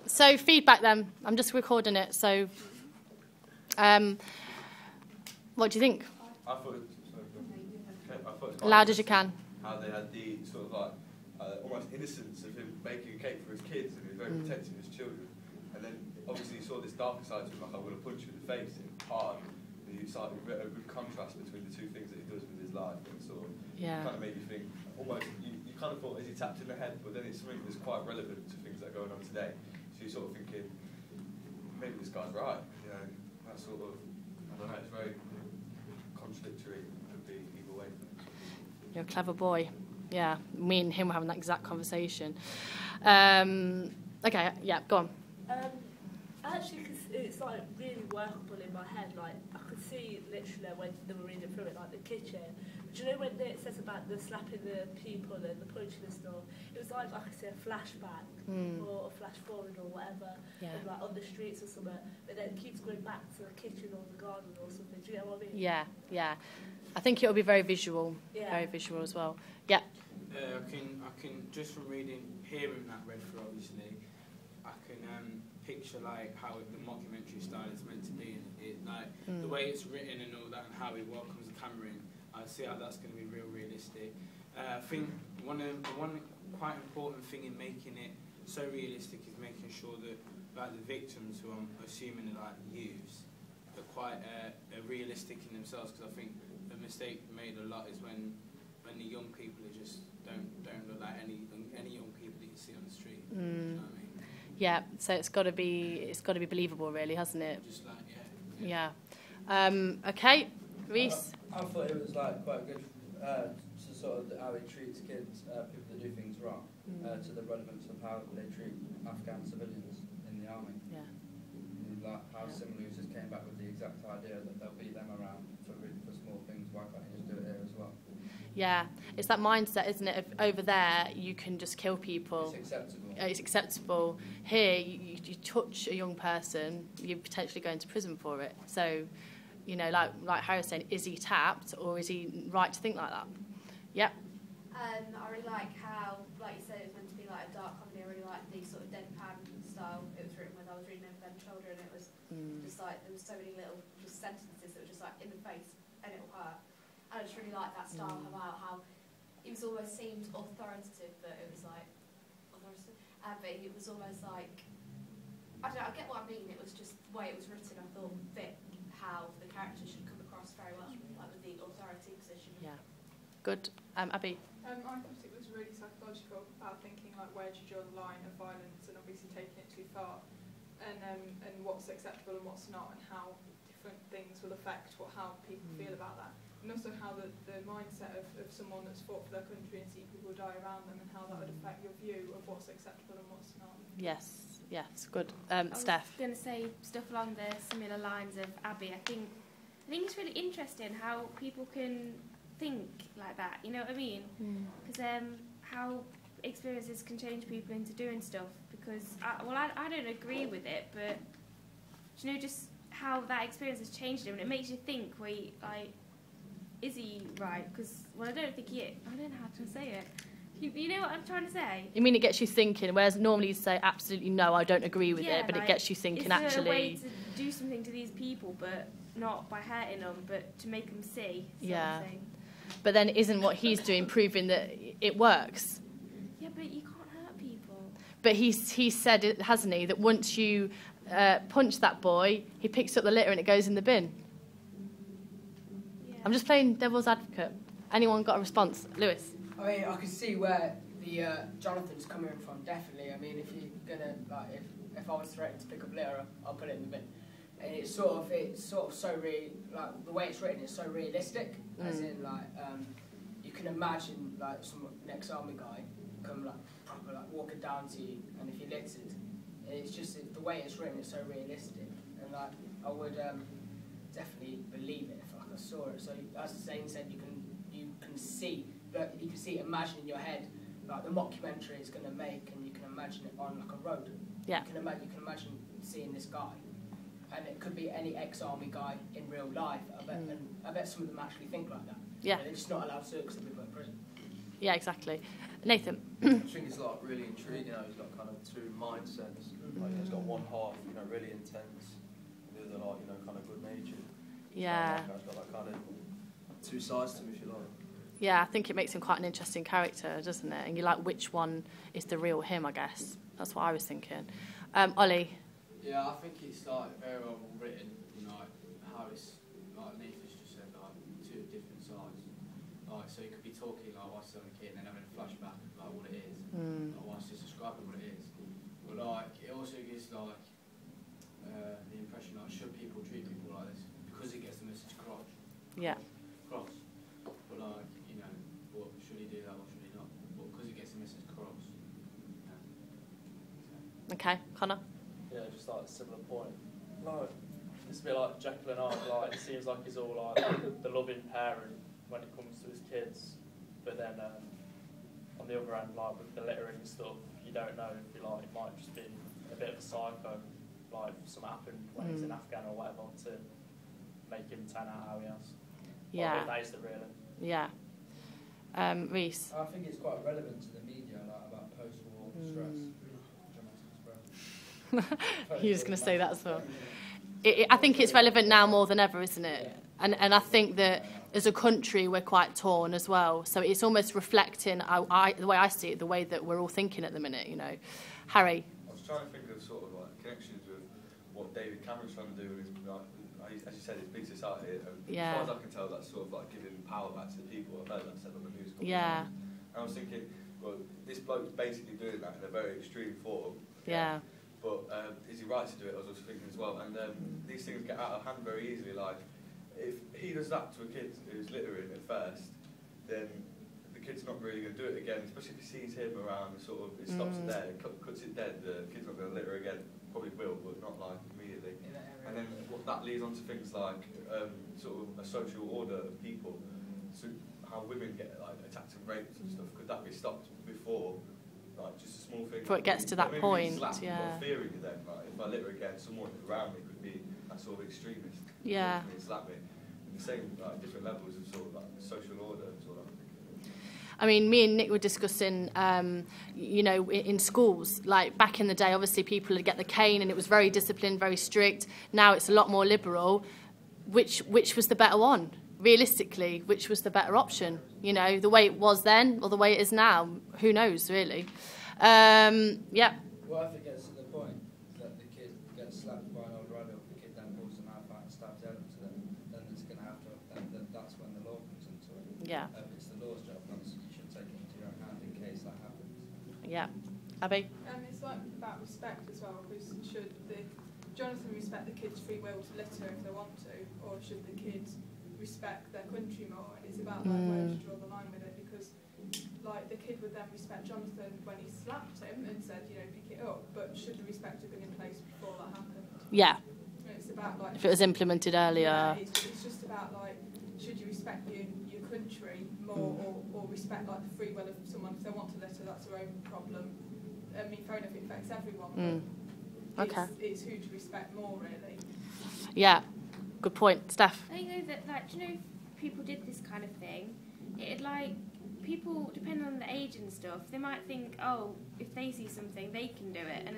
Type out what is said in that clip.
So feedback then. I'm just recording it. So, what do you think? I thought it was Loud as you can. How they had the sort of like almost innocence of him making a cake for his kids, and he was very protective of his children. And then obviously he saw this darker side to him, like I'm going to punch you in the face, and hard. And it's like a good contrast between the two things that he does with his life, and sort of kind of made you think. Almost, you kind of thought, is he tapped in the head? But then it's something that's quite relevant to things that are going on today. So you're sort of thinking, maybe this guy's right. You know, that sort of, I don't know, it's very contradictory. It could be either way. You're a clever boy. Yeah, me and him were having that exact conversation. Okay, yeah, go on. Actually, because it's like really workable in my head. Like I could see literally when they were reading through it, like the kitchen. Do you know when it says about the slapping the people and the punching and stuff? It was like I could see a flashback or a flash forward or whatever, of, like on the streets or something. But then it keeps going back to the kitchen or the garden or something. Do you get what I mean? Yeah, yeah. I think it'll be very visual. Yeah. Very visual as well. Yeah. I can just from hearing that read through, obviously, I can picture like how the mockumentary style is meant to be, and the way it's written and all that, and how it welcomes the camera in. I see how that's going to be realistic. I think one quite important thing in making it so realistic is making sure that like the victims, who I'm assuming are like youths, are quite realistic in themselves. Because I think the mistake made a lot is when the young people are just don't look like any young people that you see on the street. You know what I mean? Yeah. So it's got to be believable, really, hasn't it? Just like yeah. Okay, Reese. I thought it was like quite good to sort of how he treats kids, people that do things wrong, to the relevance of how they treat Afghan civilians in the army. Yeah. Like how similarly just came back with the exact idea that they'll beat them around for small things. Why can't you just do it here as well? Yeah, it's that mindset, isn't it? Over there, you can just kill people. It's acceptable. It's acceptable. Here, you touch a young person, you're potentially going to prison for it. So, you know, like Harry was saying, is he tapped or is he right to think like that? Yep. I really like how, like you said, it was meant to be like a dark comedy. I really like the sort of deadpan style it was written with. I was reading Over Them Shoulder, and it was just like there was so many little just sentences that were just like in the face and it'll hurt. I just really like that style about how it was almost seemed authoritative, but it was like authoritative. But it was almost like I don't know. I get what I mean. It was just the way it was written. I thought fit how the character should come across very well, like with the authority position. Yeah. Good. Abby. I thought it was really psychological about thinking like where do you draw the line of violence and obviously taking it too far, and what's acceptable and what's not, and how different things will affect how people feel about that. And also how the mindset of someone that's fought for their country and see people die around them, and how that would affect your view of what's acceptable and what's not. Yes, good. Steph. I was going to say stuff along the similar lines of Abby. I think it's really interesting how people can think like that. You know what I mean? Because how experiences can change people into doing stuff. Because I don't agree with it, but you know just how that experience has changed him, and it makes you think. Is he right? Because, I don't think he is. I don't know how to say it. You know what I'm trying to say? You mean it gets you thinking, whereas normally you say, absolutely no, I don't agree with it, but it gets you thinking, actually... Is there a way to do something to these people, but not by hurting them, but to make them see something? But then isn't what he's doing proving that it works? Yeah, but you can't hurt people. But he said, hasn't he, that once you punch that boy, he picks up the litter and it goes in the bin. I'm just playing devil's advocate. Anyone got a response? Lewis? I mean, I can see where the Jonathan's coming from, definitely. I mean, if you're going to, like, if I was threatened to pick up litter, I'll put it in the bin. And it's sort of so like, the way it's written is so realistic, as in, like, you can imagine, like, some ex-army guy come, like, proper, like, walking down to you, and if you littered, it's just, the way it's written is so realistic. And, like, I would definitely believe it if I saw it. So as the saying said, you can see, but you can see, imagine in your head like the mockumentary is going to make, and you can imagine it on like a road. Yeah. You can imagine seeing this guy, and it could be any ex-army guy in real life. I bet some of them actually think like that. Yeah. They're just not allowed to because they've been put in prison. Yeah, exactly. Nathan. I think it's like really intriguing how he's got kind of two mindsets. Like, one half, you know, really intense, and the other, like, you know, kind of good-natured. Yeah. So, like, it's got that kind of two sides to him, if you like. Yeah, I think it makes him quite an interesting character, doesn't it? And you're like, which one is the real him, I guess. That's what I was thinking. Ollie? Yeah, I think it's like very well written, you know, like how it's, like Nathan's just said, like two different sides. Like, so you could be talking like whilst he's on a kid and then having a flashback of like what it is, like whilst he's describing what it is. But like, it also gives like the impression like, should people treat people like this? Because it gets the message across. Yeah. But like, you know, what should he do that or should he not? Well, because it gets the message across. Okay, Connor? Yeah, just like a similar point. No, it's a bit like Jekyll and Hyde. Like, it seems like he's all like the loving parent when it comes to his kids, but then on the other end, like with the littering stuff, you don't know if he like might just be a bit of a psycho, like something happened when he's in Afghan or whatever to make him turn out how he has. Yeah. That is the real him. Yeah. Reese? I think it's quite relevant to the media, like about post-war stress. You're just going to say that as well. I think it's relevant now more than ever, isn't it? And I think that as a country we're quite torn as well. So it's almost reflecting the way I see it, the way that we're all thinking at the minute. You know, Harry. I was trying to think of sort of like connections with what David Cameron's trying to do with his, like, as you said, it's big society. And as far as I can tell, that's sort of like giving power back to the people. I've heard that said on the news. Yeah. And I was thinking, well, this bloke's basically doing that in a very extreme form. Yeah. But is he right to do it? I was also thinking as well. And these things get out of hand very easily. Like, if he does that to a kid who's littering at first, then the kid's not really going to do it again, especially if he sees him around and sort of it stops it there, cuts it dead, the kid's not going to litter again. Probably will, but not like immediately. And then that leads on to things like sort of a social order of people. So how women get like attacked and raped and stuff, could that be stopped before? Like just a small thing. Before it gets to that point, slap, yeah. Got fear in you then, like if I litter again, someone around me could be that sort of extremist. Yeah. And slap me. And the same, like different levels of sort of like social order and sort of. I mean, me and Nick were discussing, you know, in schools, like back in the day, obviously people would get the cane and it was very disciplined, very strict. Now it's a lot more liberal. Which was the better one? Realistically, which was the better option? You know, the way it was then or the way it is now? Who knows, really? Yeah. Well, if it gets to the point that the kid gets slapped by an older adult, the kid then pulls them out and stabs Ellen to them, then it's going to have to. Then that's when the law comes into it. Yeah. It's the law's job. You should take it into your own hand in case that happens. Yeah. Abby? It's like about respect as well, because should Jonathan respect the kid's free will to litter if they want to, or should the kids respect their country more? And it's about like where to draw the line with it, because like the kid would then respect Jonathan when he slapped him and said, you know, pick it up, but should the respect have been in place before that happened? Yeah. And it's about like if it was implemented earlier. Yeah, it's just about like, should you respect your country more, or respect like the free will of someone? If they want to litter, that's their own problem. I mean, fair enough, it affects everyone. But it's who to respect more, really. Yeah. Good point, Steph. I think that, like, do you know, if people did this kind of thing, it'd like, people, depending on the age and stuff, they might think, oh, if they see something, they can do it. And